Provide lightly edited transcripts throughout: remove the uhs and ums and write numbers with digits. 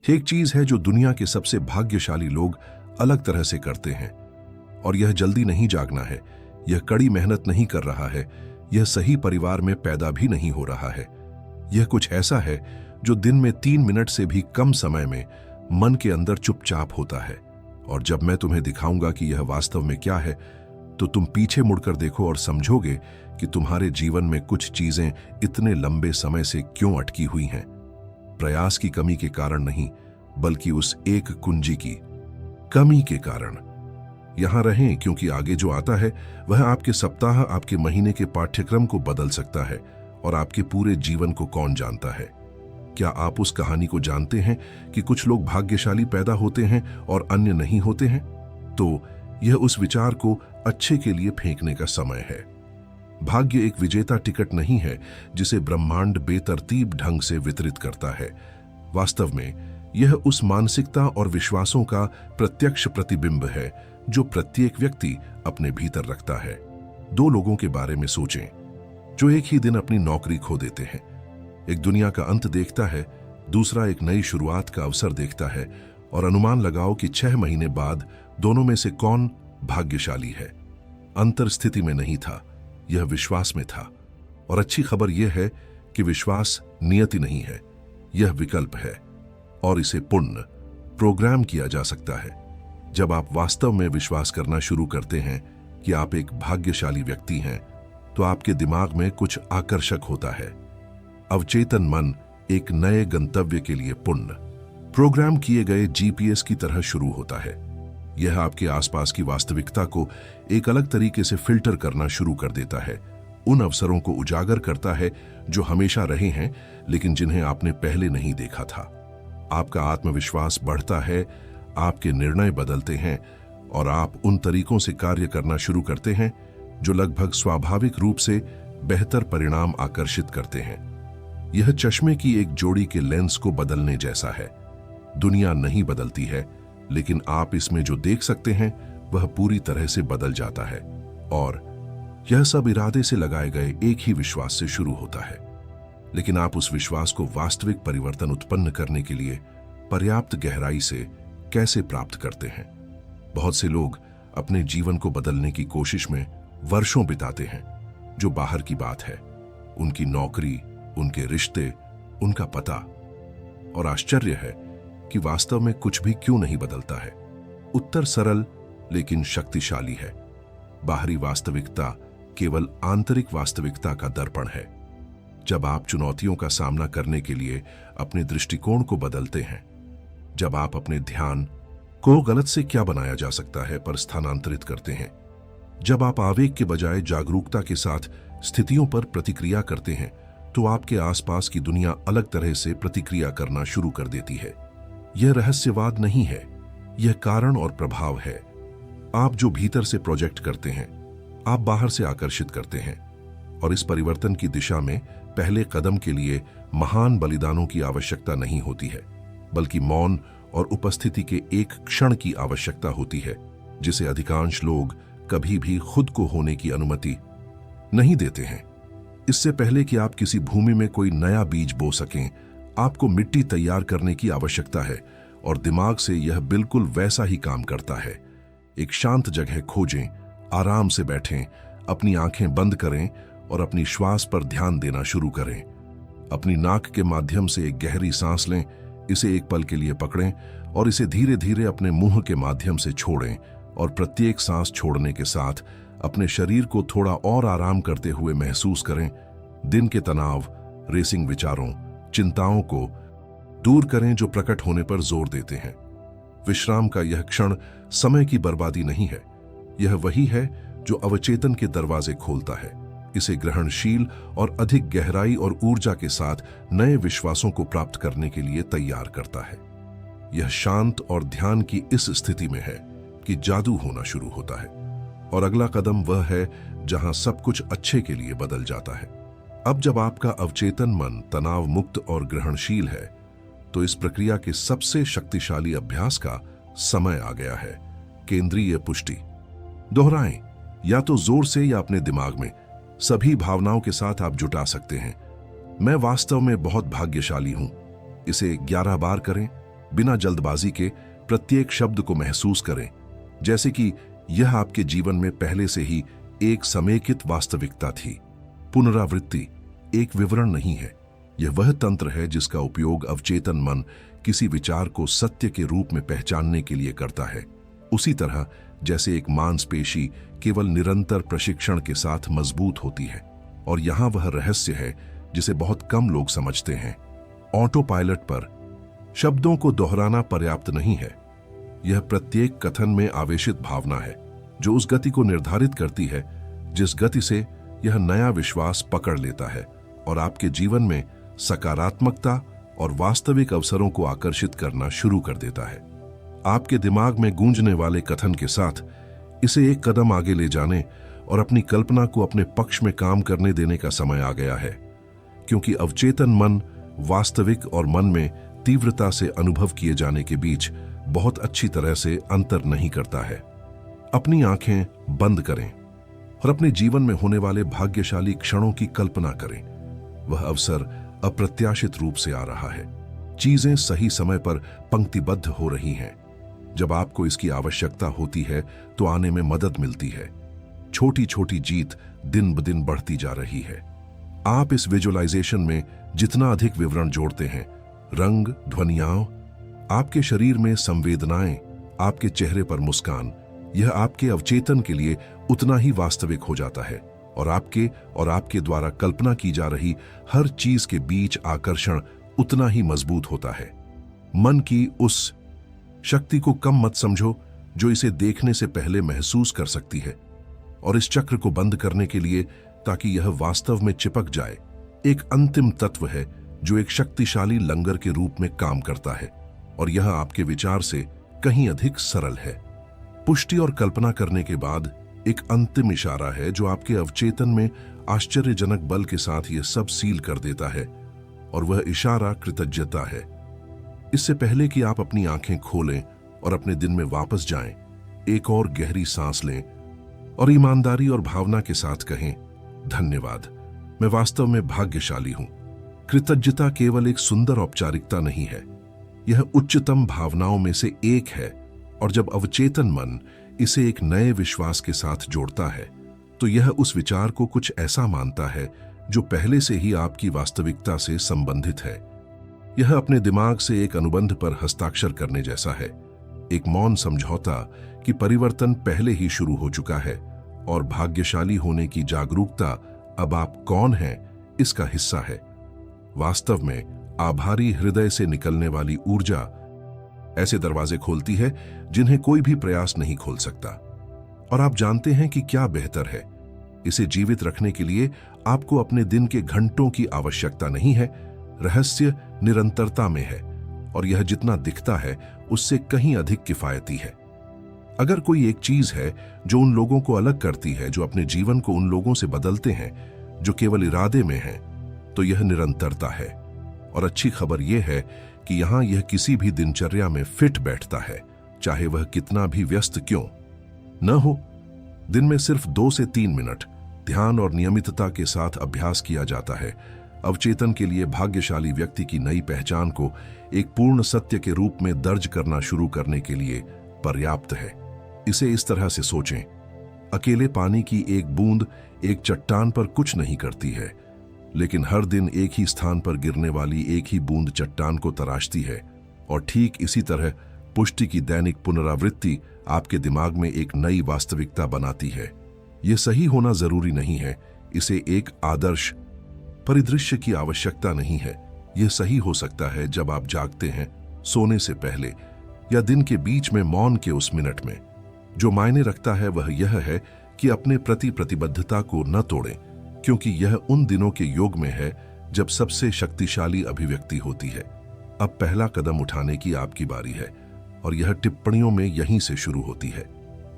एक चीज है जो दुनिया के सबसे भाग्यशाली लोग अलग तरह से करते हैं, और यह जल्दी नहीं जागना है, यह कड़ी मेहनत नहीं कर रहा है, यह सही परिवार में पैदा भी नहीं हो रहा है। यह कुछ ऐसा है जो दिन में 3 मिनट से भी कम समय में मन के अंदर चुपचाप होता है। और जब मैं तुम्हें दिखाऊंगा कि यह वास्तव में क्या है, तो तुम पीछे मुड़कर देखो और समझोगे कि तुम्हारे जीवन में कुछ चीजें इतने लंबे समय से क्यों अटकी हुई हैं। प्रयास की कमी के कारण नहीं, बल्कि उस एक कुंजी की कमी के कारण। यहां रहें, क्योंकि आगे जो आता है वह आपके सप्ताह, आपके महीने के पाठ्यक्रम को बदल सकता है, और आपके पूरे जीवन को कौन जानता है। क्या आप उस कहानी को जानते हैं कि कुछ लोग भाग्यशाली पैदा होते हैं और अन्य नहीं होते हैं? तो यह उस विचार को अच्छे के लिए फेंकने का समय है। भाग्य एक विजेता टिकट नहीं है जिसे ब्रह्मांड बेतरतीब ढंग से वितरित करता है। वास्तव में यह उस मानसिकता और विश्वासों का प्रत्यक्ष प्रतिबिंब है जो प्रत्येक व्यक्ति अपने भीतर रखता है। 2 लोगों के बारे में सोचें जो एक ही दिन अपनी नौकरी खो देते हैं। एक दुनिया का अंत देखता है, दूसरा एक नई शुरुआत का अवसर देखता है, और अनुमान लगाओ कि 6 महीने बाद दोनों में से कौन भाग्यशाली है। अंतर स्थिति में नहीं था, यह विश्वास में था। और अच्छी खबर यह है कि विश्वास नियति नहीं है, यह विकल्प है, और इसे पुण्य प्रोग्राम किया जा सकता है। जब आप वास्तव में विश्वास करना शुरू करते हैं कि आप एक भाग्यशाली व्यक्ति हैं, तो आपके दिमाग में कुछ आकर्षक होता है। अवचेतन मन एक नए गंतव्य के लिए पुण्य प्रोग्राम किए गए जीपीएस की तरह शुरू होता है। यह आपके आसपास की वास्तविकता को एक अलग तरीके से फिल्टर करना शुरू कर देता है, उन अवसरों को उजागर करता है जो हमेशा रहे हैं लेकिन जिन्हें आपने पहले नहीं देखा था। आपका आत्मविश्वास बढ़ता है, आपके निर्णय बदलते हैं, और आप उन तरीकों से कार्य करना शुरू करते हैं जो लगभग स्वाभाविक रूप से बेहतर परिणाम आकर्षित करते हैं। यह चश्मे की एक जोड़ी के लेंस को बदलने जैसा है। दुनिया नहीं बदलती है, लेकिन आप इसमें जो देख सकते हैं वह पूरी तरह से बदल जाता है। और यह सब इरादे से लगाए गए एक ही विश्वास से शुरू होता है। लेकिन आप उस विश्वास को वास्तविक परिवर्तन उत्पन्न करने के लिए पर्याप्त गहराई से कैसे प्राप्त करते हैं? बहुत से लोग अपने जीवन को बदलने की कोशिश में वर्षों बिताते हैं, जो बाहर की बात है, उनकी नौकरी, उनके रिश्ते, उनका पता। और आश्चर्य है कि वास्तव में कुछ भी क्यों नहीं बदलता है। उत्तर सरल लेकिन शक्तिशाली है। बाहरी वास्तविकता केवल आंतरिक वास्तविकता का दर्पण है। जब आप चुनौतियों का सामना करने के लिए अपने दृष्टिकोण को बदलते हैं, जब आप अपने ध्यान को गलत से क्या बनाया जा सकता है पर स्थानांतरित करते हैं, जब आप आवेग के बजाय जागरूकता के साथ स्थितियों पर प्रतिक्रिया करते हैं, तो आपके आसपास की दुनिया अलग तरह से प्रतिक्रिया करना शुरू कर देती है। यह रहस्यवाद नहीं है, यह कारण और प्रभाव है। आप जो भीतर से प्रोजेक्ट करते हैं, आप बाहर से आकर्षित करते हैं। और इस परिवर्तन की दिशा में पहले कदम के लिए महान बलिदानों की आवश्यकता नहीं होती है, बल्कि मौन और उपस्थिति के एक क्षण की आवश्यकता होती है, जिसे अधिकांश लोग कभी भी खुद को होने की अनुमति नहीं देते हैं। इससे पहले कि आप किसी भूमि में कोई नया बीज बो सकें, आपको मिट्टी तैयार करने की आवश्यकता है, और दिमाग से यह बिल्कुल वैसा ही काम करता है। एक शांत जगह खोजें, आराम से बैठें, अपनी आंखें बंद करें और अपनी श्वास पर ध्यान देना शुरू करें। अपनी नाक के माध्यम से एक गहरी सांस लें, इसे एक पल के लिए पकड़ें और इसे धीरे धीरे अपने मुंह के माध्यम से छोड़ें। और प्रत्येक सांस छोड़ने के साथ अपने शरीर को थोड़ा और आराम करते हुए महसूस करें। दिन के तनाव, रेसिंग विचारों, चिंताओं को दूर करें जो प्रकट होने पर जोर देते हैं। विश्राम का यह क्षण समय की बर्बादी नहीं है, यह वही है जो अवचेतन के दरवाजे खोलता है। इसे ग्रहणशील और अधिक गहराई और ऊर्जा के साथ नए विश्वासों को प्राप्त करने के लिए तैयार करता है। यह शांत और ध्यान की इस स्थिति में है कि जादू होना शुरू होता है, और अगला कदम वह है जहां सब कुछ अच्छे के लिए बदल जाता है। अब जब आपका अवचेतन मन तनाव मुक्त और ग्रहणशील है, तो इस प्रक्रिया के सबसे शक्तिशाली अभ्यास का समय आ गया है। केंद्रीय पुष्टि दोहराएं, या तो जोर से या अपने दिमाग में। सभी भावनाओं के साथ आप जुटा सकते हैं। मैं वास्तव में बहुत भाग्यशाली हूं। इसे 11 बार करें, बिना जल्दबाजी के प्रत्येक शब्द को महसूस करें, जैसे कि यह आपके जीवन में पहले से ही एक समेकित वास्तविकता थी। पुनरावृत्ति एक विवरण नहीं है, यह वह तंत्र है जिसका उपयोग अवचेतन मन किसी विचार को सत्य के रूप में पहचानने के लिए करता है। उसी तरह जैसे एक मांसपेशी केवल निरंतर प्रशिक्षण के साथ मजबूत होती है। और यहां वह रहस्य है जिसे बहुत कम लोग समझते हैं। ऑटो पायलट पर शब्दों को दोहराना पर्याप्त नहीं है। यह प्रत्येक कथन में आवेशित भावना है जो उस गति को निर्धारित करती है जिस गति से यह नया विश्वास पकड़ लेता है और आपके जीवन में सकारात्मकता और वास्तविक अवसरों को आकर्षित करना शुरू कर देता है। आपके दिमाग में गूंजने वाले कथन के साथ इसे एक कदम आगे ले जाने और अपनी कल्पना को अपने पक्ष में काम करने देने का समय आ गया है, क्योंकि अवचेतन मन वास्तविक और मन में तीव्रता से अनुभव किए जाने के बीच बहुत अच्छी तरह से अंतर नहीं करता है। अपनी आंखें बंद करें और अपने जीवन में होने वाले भाग्यशाली क्षणों की कल्पना करें। वह अवसर अप्रत्याशित रूप से आ रहा है। चीजें सही समय पर पंक्तिबद्ध हो रही हैं। जब आपको इसकी आवश्यकता होती है तो आने में मदद मिलती है। छोटी छोटी जीत दिन ब दिन बढ़ती जा रही है। आप इस विजुअलाइजेशन में जितना अधिक विवरण जोड़ते हैं, रंग, ध्वनियां, आपके शरीर में संवेदनाएं, आपके चेहरे पर मुस्कान, यह आपके अवचेतन के लिए उतना ही वास्तविक हो जाता है और आपके द्वारा कल्पना की जा रही हर चीज के बीच आकर्षण उतना ही मजबूत होता है। मन की उस शक्ति को कम मत समझो जो इसे देखने से पहले महसूस कर सकती है, और इस चक्र को बंद करने के लिए, ताकि यह वास्तव में चिपक जाए, एक अंतिम तत्व है जो एक शक्तिशाली लंगर के रूप में काम करता है, और यह आपके विचार से कहीं अधिक सरल है। पुष्टि और कल्पना करने के बाद एक अंतिम इशारा है जो आपके अवचेतन में आश्चर्यजनक बल के साथ यह सब सील कर देता है, और वह इशारा कृतज्ञता है। इससे पहले कि आप अपनी आंखें खोलें और अपने दिन में वापस जाएं, एक और गहरी सांस लें और ईमानदारी और भावना के साथ कहें, धन्यवाद, मैं वास्तव में भाग्यशाली हूं। कृतज्ञता केवल एक सुंदर औपचारिकता नहीं है, यह उच्चतम भावनाओं में से एक है, और जब अवचेतन मन इसे एक नए विश्वास के साथ जोड़ता है तो यह उस विचार को कुछ ऐसा मानता है जो पहले से ही आपकी वास्तविकता से संबंधित है। यह अपने दिमाग से एक अनुबंध पर हस्ताक्षर करने जैसा है, एक मौन समझौता कि परिवर्तन पहले ही शुरू हो चुका है और भाग्यशाली होने की जागरूकता अब आप कौन हैं इसका हिस्सा है। वास्तव में आभारी हृदय से निकलने वाली ऊर्जा ऐसे दरवाजे खोलती है जिन्हें कोई भी प्रयास नहीं खोल सकता, और आप जानते हैं कि क्या बेहतर है। इसे जीवित रखने के लिए आपको अपने दिन के घंटों की आवश्यकता नहीं है। रहस्य निरंतरता में है, और यह जितना दिखता है उससे कहीं अधिक किफायती है। अगर कोई एक चीज है जो उन लोगों को अलग करती है जो अपने जीवन को उन लोगों से बदलते हैं जो केवल इरादे में हैं, तो यह निरंतरता है। और अच्छी खबर यह है कि यहां यह किसी भी दिनचर्या में फिट बैठता है, चाहे वह कितना भी व्यस्त क्यों न हो। दिन में सिर्फ 2 से 3 मिनट ध्यान और नियमितता के साथ अभ्यास किया जाता है। अवचेतन के लिए भाग्यशाली व्यक्ति की नई पहचान को एक पूर्ण सत्य के रूप में दर्ज करना शुरू करने के लिए पर्याप्त है। इसे इस तरह से सोचें, अकेले पानी की एक बूंद एक चट्टान पर कुछ नहीं करती है, लेकिन हर दिन एक ही स्थान पर गिरने वाली एक ही बूंद चट्टान को तराशती है। और ठीक इसी तरह पुष्टि की दैनिक पुनरावृत्ति आपके दिमाग में एक नई वास्तविकता बनाती है। यह सही होना जरूरी नहीं है, इसे एक आदर्श परिदृश्य की आवश्यकता नहीं है। यह सही हो सकता है जब आप जागते हैं, सोने से पहले, या दिन के बीच में मौन के उस मिनट में। जो मायने रखता है वह यह है कि अपने प्रति प्रतिबद्धता को न तोड़ें, क्योंकि यह उन दिनों के योग में है जब सबसे शक्तिशाली अभिव्यक्ति होती है। अब पहला कदम उठाने की आपकी बारी है, और यह टिप्पणियों में यहीं से शुरू होती है।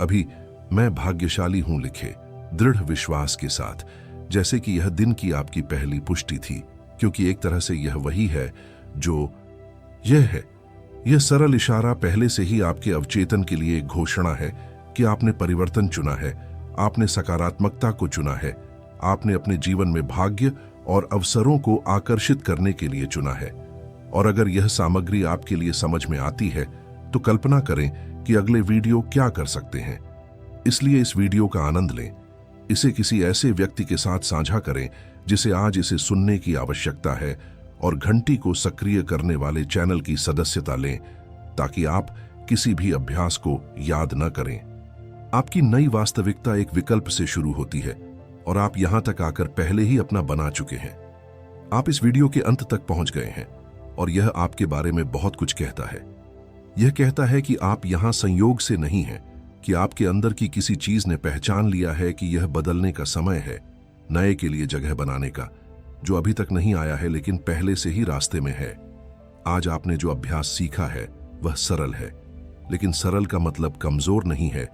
अभी मैं भाग्यशाली हूं लिखे दृढ़ विश्वास के साथ, जैसे कि यह दिन की आपकी पहली पुष्टि थी, क्योंकि एक तरह से यह वही है जो यह है। यह सरल इशारा पहले से ही आपके अवचेतन के लिए एक घोषणा है कि आपने परिवर्तन चुना है, आपने सकारात्मकता को चुना है, आपने अपने जीवन में भाग्य और अवसरों को आकर्षित करने के लिए चुना है। और अगर यह सामग्री आपके लिए समझ में आती है तो कल्पना करें कि अगले वीडियो क्या कर सकते हैं। इसलिए इस वीडियो का आनंद लें, इसे किसी ऐसे व्यक्ति के साथ साझा करें जिसे आज इसे सुनने की आवश्यकता है, और घंटी को सक्रिय करने वाले चैनल की सदस्यता लें ताकि आप किसी भी अभ्यास को याद न करें। आपकी नई वास्तविकता एक विकल्प से शुरू होती है और आप यहां तक आकर पहले ही अपना बना चुके हैं। आप इस वीडियो के अंत तक पहुंच गए हैं और यह आपके बारे में बहुत कुछ कहता है। यह कहता है कि आप यहां संयोग से नहीं हैं, कि आपके अंदर की किसी चीज ने पहचान लिया है कि यह बदलने का समय है, नए के लिए जगह बनाने का, जो अभी तक नहीं आया है लेकिन पहले से ही रास्ते में है। आज आपने जो अभ्यास सीखा है वह सरल है, लेकिन सरल का मतलब कमजोर नहीं है।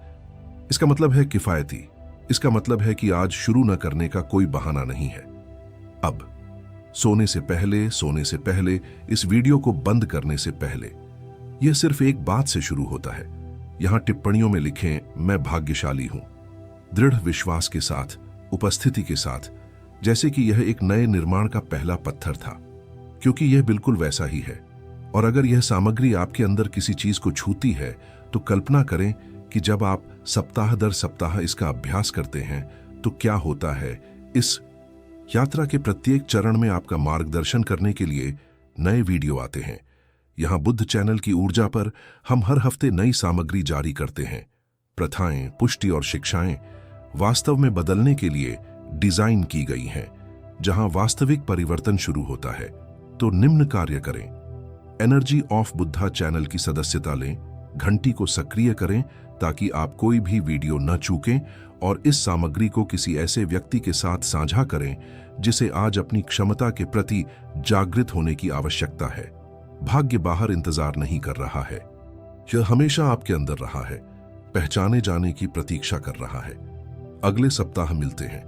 इसका मतलब है किफायती। इसका मतलब है कि आज शुरू न करने का कोई बहाना नहीं है। अब सोने से पहले इस वीडियो को बंद करने से पहले यह सिर्फ एक बात से शुरू होता है। यहां टिप्पणियों में लिखें, मैं भाग्यशाली हूं, दृढ़ विश्वास के साथ, उपस्थिति के साथ, जैसे कि यह एक नए निर्माण का पहला पत्थर था, क्योंकि यह बिल्कुल वैसा ही है। और अगर यह सामग्री आपके अंदर किसी चीज को छूती है तो कल्पना करें कि जब आप सप्ताह दर सप्ताह इसका अभ्यास करते हैं तो क्या होता है। इस यात्रा के प्रत्येक चरण में आपका मार्गदर्शन करने के लिए नए वीडियो आते हैं। यहां बुद्ध चैनल की ऊर्जा पर हम हर हफ्ते नई सामग्री जारी करते हैं। प्रथाएं, पुष्टि और शिक्षाएं वास्तव में बदलने के लिए डिजाइन की गई हैं। जहां वास्तविक परिवर्तन शुरू होता है तो निम्न कार्य करें। एनर्जी ऑफ बुद्धा चैनल की सदस्यता लें, घंटी को सक्रिय करें ताकि आप कोई भी वीडियो न चूकें, और इस सामग्री को किसी ऐसे व्यक्ति के साथ साझा करें जिसे आज अपनी क्षमता के प्रति जागृत होने की आवश्यकता है। भाग्य बाहर इंतजार नहीं कर रहा है, यह हमेशा आपके अंदर रहा है, पहचाने जाने की प्रतीक्षा कर रहा है। अगले सप्ताह मिलते हैं।